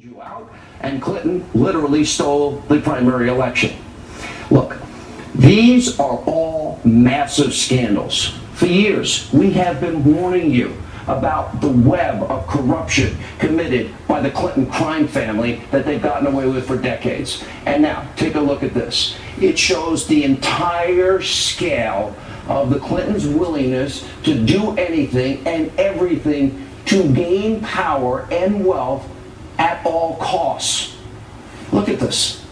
You out, and Clinton literally stole the primary election. Look, these are all massive scandals. For years, we have been warning you about the web of corruption committed by the Clinton crime family that they've gotten away with for decades. And now, take a look at this. It shows the entire scale of the Clintons' willingness to do anything and everything to gain power and wealth at all costs. Look at this.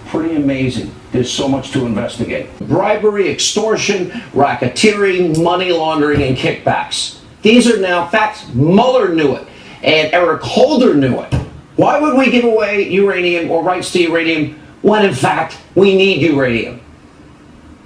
Pretty amazing. There's so much to investigate. Bribery, extortion, racketeering, money laundering, and kickbacks. These are now facts. Mueller knew it, and Eric Holder knew it. Why would we give away uranium or rights to uranium when, in fact, we need uranium?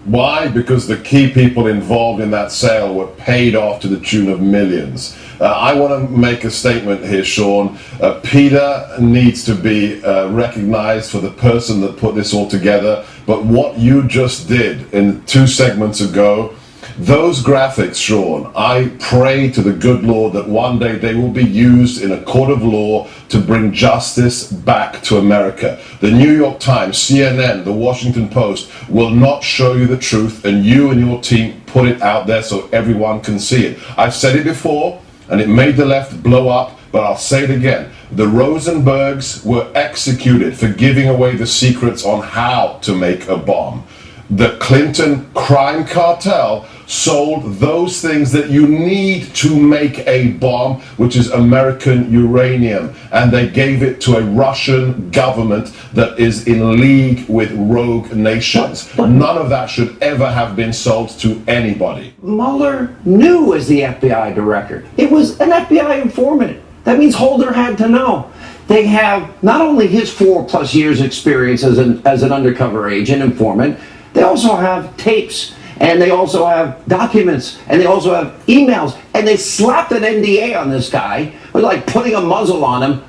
Why? Because the key people involved in that sale were paid off to the tune of millions. I want to make a statement here, Sean. Peter needs to be recognized for the person that put this all together. But what you just did in 2 segments ago, those graphics, Sean, I pray to the good Lord that one day they will be used in a court of law to bring justice back to America. The New York Times, CNN, the Washington Post will not show you the truth, and you and your team put it out there so everyone can see it. I've said it before, and it made the left blow up, but I'll say it again. The Rosenbergs were executed for giving away the secrets on how to make a bomb. The Clinton crime cartel sold those things that you need to make a bomb, which is American uranium, and they gave it to a Russian government that is in league with rogue nations. None of that should ever have been sold to anybody. Mueller knew as the FBI director. It was an FBI informant. That means Holder had to know. They have not only his 4+ years experience as an undercover agent informant, they also have tapes, and they also have documents, and they also have emails, and they slapped an NDA on this guy. It was like putting a muzzle on him.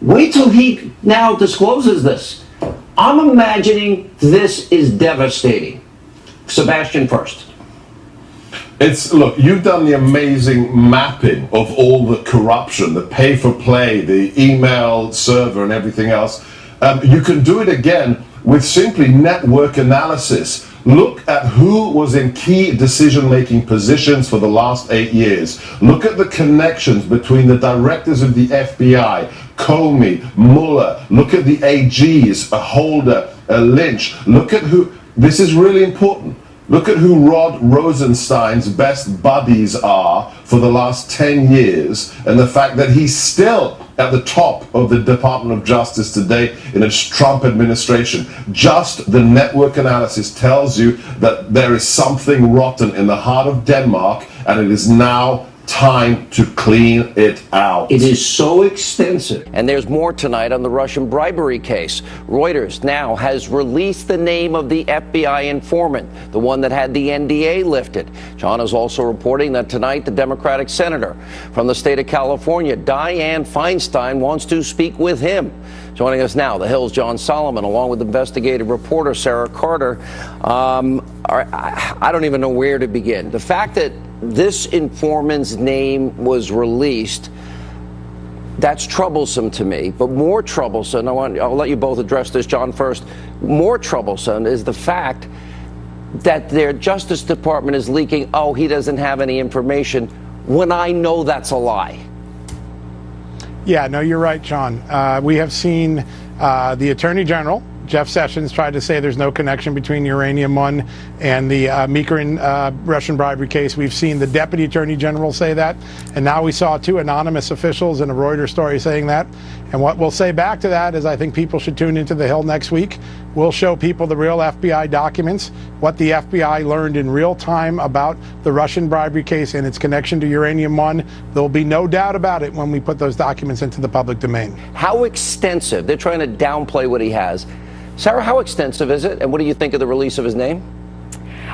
Wait till he now discloses this. I'm imagining this is devastating. Sebastian first. Look, you've done the amazing mapping of all the corruption, the pay for play, the email server and everything else. You can do it again with simply network analysis. Look at who was in key decision-making positions for the last 8 years. Look at the connections between the directors of the FBI, Comey, Mueller. Look at the AGs, Holder, Lynch. Look at who, this is really important. Look at who Rod Rosenstein's best buddies are for the last 10 years, and the fact that he's still at the top of the Department of Justice today in a Trump administration. Just the network analysis tells you that there is something rotten in the heart of Denmark, and it is now time to clean it out. It is so extensive. And there's more tonight on the Russian bribery case. Reuters now has released the name of the FBI informant, the one that had the NDA lifted. John is also reporting that tonight the Democratic senator from the state of California, Dianne Feinstein, wants to speak with him. Joining us now, The Hill's John Solomon, along with investigative reporter Sarah Carter. I don't even know where to begin. The fact that this informant's name was released, that's troublesome to me. But more troublesome, I'll let you both address this, John, first. More troublesome is the fact that their Justice Department is leaking, oh, he doesn't have any information, when I know that's a lie. Yeah, no, you're right, Sean. We have seen the Attorney General, Jeff Sessions, tried to say there's no connection between Uranium One and the Mikoyan Russian bribery case. We've seen the Deputy Attorney General say that, and now we saw 2 anonymous officials in a Reuters story saying that. And what we'll say back to that is I think people should tune into The Hill next week. We'll show people the real FBI documents, what the FBI learned in real time about the Russian bribery case and its connection to Uranium One. There'll be no doubt about it when we put those documents into the public domain. How extensive? They're trying to downplay what he has. Sarah, how extensive is it, and what do you think of the release of his name?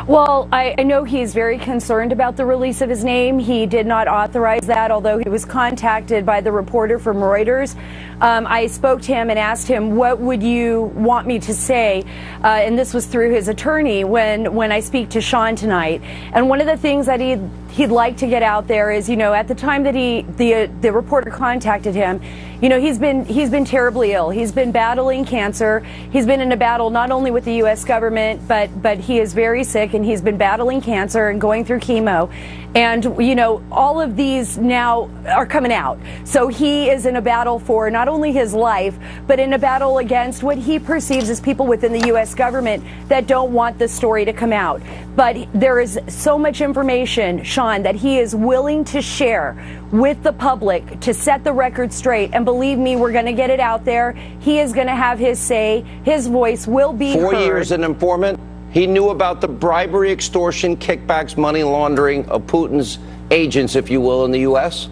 Well, I know he's very concerned about the release of his name. He did not authorize that, although he was contacted by the reporter from Reuters. I spoke to him and asked him, what would you want me to say? And this was through his attorney when I speak to Sean tonight. And one of the things that he'd like to get out there is, you know, at the time that the reporter contacted him, You know, he's been terribly ill. He's been battling cancer. He's been in a battle not only with the U.S. government, but he is very sick, and he's been battling cancer and going through chemo. And, you know, all of these now are coming out. So he is in a battle for not only his life, but in a battle against what he perceives as people within the U.S. government that don't want the story to come out. But there is so much information, Sean, that he is willing to share with the public to set the record straight. And believe me, we're going to get it out there. He is going to have his say. His voice will be heard. 4 years an informant. He knew about the bribery, extortion, kickbacks, money laundering of Putin's agents, if you will, in the U.S.?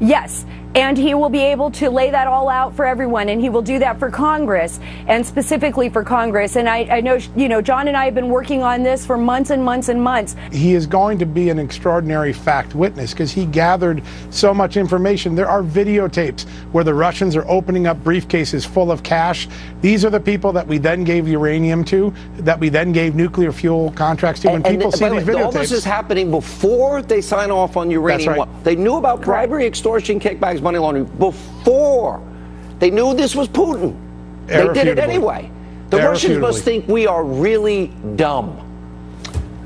Yes. And he will be able to lay that all out for everyone, and he will do that for Congress, and specifically for Congress. And I know, you know, John and I have been working on this for months and months and months. He is going to be an extraordinary fact witness because he gathered so much information. There are videotapes where the Russians are opening up briefcases full of cash. These are the people that we then gave uranium to, that we then gave nuclear fuel contracts to. When people see these videotapes, all this is happening before they sign off on uranium. That's right. They knew about bribery, extortion, kickbacks, money laundering before. They knew this was Putin. They did it anyway. The Russians must think we are really dumb.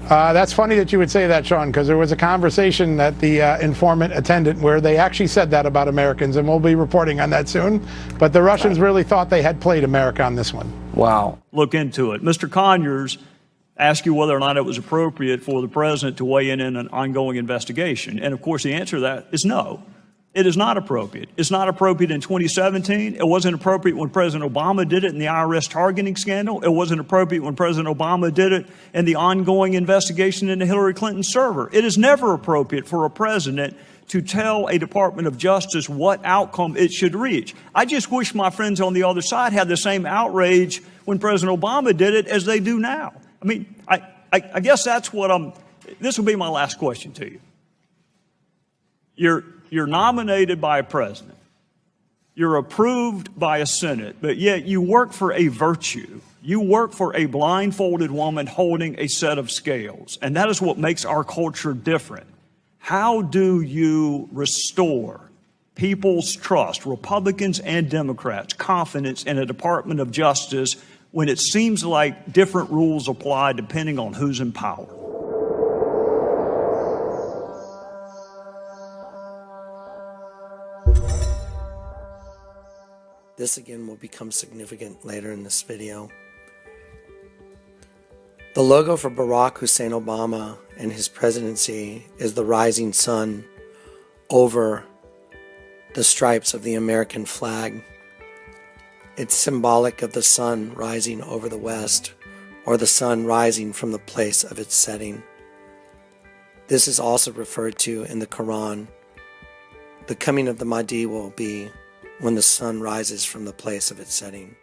That's funny that you would say that, Sean, because there was a conversation that the informant attended where they actually said that about Americans, and we'll be reporting on that soon. But the Russians really thought they had played America on this one. Wow. Look into it. Mr. Conyers asked you whether or not it was appropriate for the president to weigh in an ongoing investigation. And, of course, the answer to that is no. It is not appropriate. It's not appropriate in 2017. It wasn't appropriate when President Obama did it in the IRS targeting scandal. It wasn't appropriate when President Obama did it in the ongoing investigation into Hillary Clinton's server. It is never appropriate for a president to tell a Department of Justice what outcome it should reach. I just wish my friends on the other side had the same outrage when President Obama did it as they do now. I mean, I guess that's what this will be my last question to you. You're nominated by a president. You're approved by a Senate, but yet you work for a virtue. You work for a blindfolded woman holding a set of scales, and that is what makes our culture different. How do you restore people's trust, Republicans and Democrats, confidence in a Department of Justice when it seems like different rules apply depending on who's in power? This again will become significant later in this video. The logo for Barack Hussein Obama and his presidency is the rising sun over the stripes of the American flag. It's symbolic of the sun rising over the west, or the sun rising from the place of its setting. This is also referred to in the Quran. The coming of the Mahdi will be when the sun rises from the place of its setting.